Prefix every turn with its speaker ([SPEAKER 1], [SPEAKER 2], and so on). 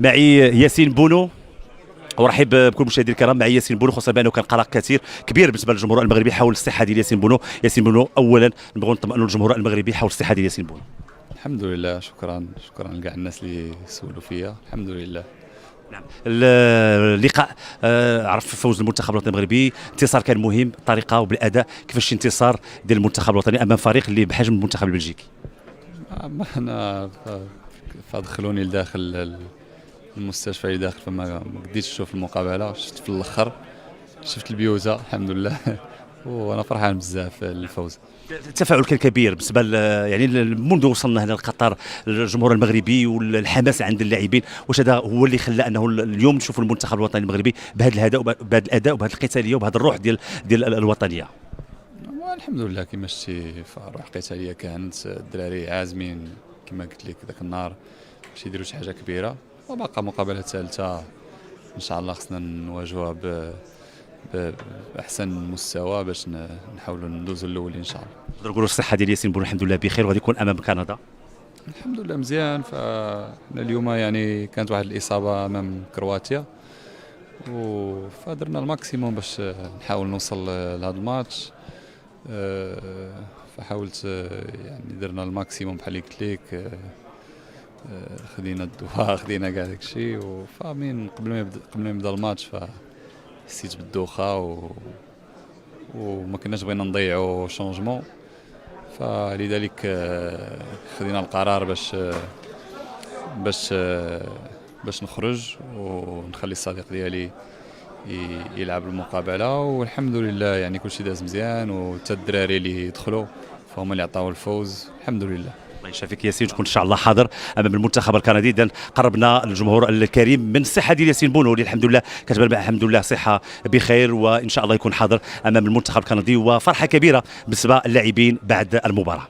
[SPEAKER 1] معي ياسين بونو. ارحب بكل مشاهدي الكرام. معي ياسين بونو، خاصه بانه كان قلق كثير كبير بالنسبه للجمهور المغربي حول الصحه ديال ياسين بونو. ياسين بونو، اولا نبغوا نطمئنوا الجمهور المغربي حول الصحه ديال ياسين بونو.
[SPEAKER 2] الحمد لله، شكرا لكاع الناس اللي سولوا فيا. الحمد لله.
[SPEAKER 1] نعم، اللقاء عرف فوز المنتخب الوطني المغربي، انتصار كان مهم بالطريقه وبالاداء. كيفاش انتصار ديال المنتخب الوطني امام فريق اللي بحجم المنتخب البلجيكي؟
[SPEAKER 2] انا فدخلوني لداخل المستشفى اللي داخل، فما ما قديتش نشوف المقابله. شفت في الاخر، شفت البيوزه الحمد لله وانا فرحان بزاف الفوز.
[SPEAKER 1] التفاعل كان كبير بالنسبه يعني منذ وصلنا هنا لقطر، الجمهور المغربي والحماس عند اللاعبين. واش هذا هو اللي خلى انه اليوم نشوفوا المنتخب الوطني المغربي بهذا الاداء وبهذه القتاليه وبهذه الروح ديال الوطنيه؟
[SPEAKER 2] الحمد لله، كما شتي روح قتاليه كانت، الدراري عازمين كما قلت لك ذاك النهار باش يديروا شي حاجه كبيره، وباقا مقابله ثالثه ان شاء الله خصنا نواجهوها باحسن مستوى باش نحاولوا ندوزوا الاولين ان شاء الله. نقدروا
[SPEAKER 1] نقولوا الصحه ديال ياسين بونو الحمد لله بخير، وغادي يكون امام كندا
[SPEAKER 2] الحمد لله مزيان. فاحنا اليوم يعني كانت واحد الاصابه امام كرواتيا، فدرنا الماكسيموم باش نحاول نوصل لهذا الماتش. فحاولت يعني درنا الماكسيموم بحال اللي قلت لك. خدينا الدواء خدينا كاع داكشي، وفاهمين قبل ما يبدا الماتش فحسيت بالدوخه وما كناش بغينا نضيعوا شونجمون، فلذلك خدينا القرار باش نخرج ونخلي الصديق ديالي يلعب المقابله. والحمد لله يعني كلشي داز مزيان، وحتى الدراري اللي دخلوا فهم اللي عطاو الفوز الحمد لله.
[SPEAKER 1] الله يشافيك ياسين، تكون ان شاء الله حاضر امام المنتخب الكندي. اذا قربنا الجمهور الكريم من الصحه ديال ياسين بونو اللي الحمد لله كتبان الحمد لله صحه بخير، وان شاء الله يكون حاضر امام المنتخب الكندي، وفرحه كبيره بالنسبه للاعبين بعد المباراه.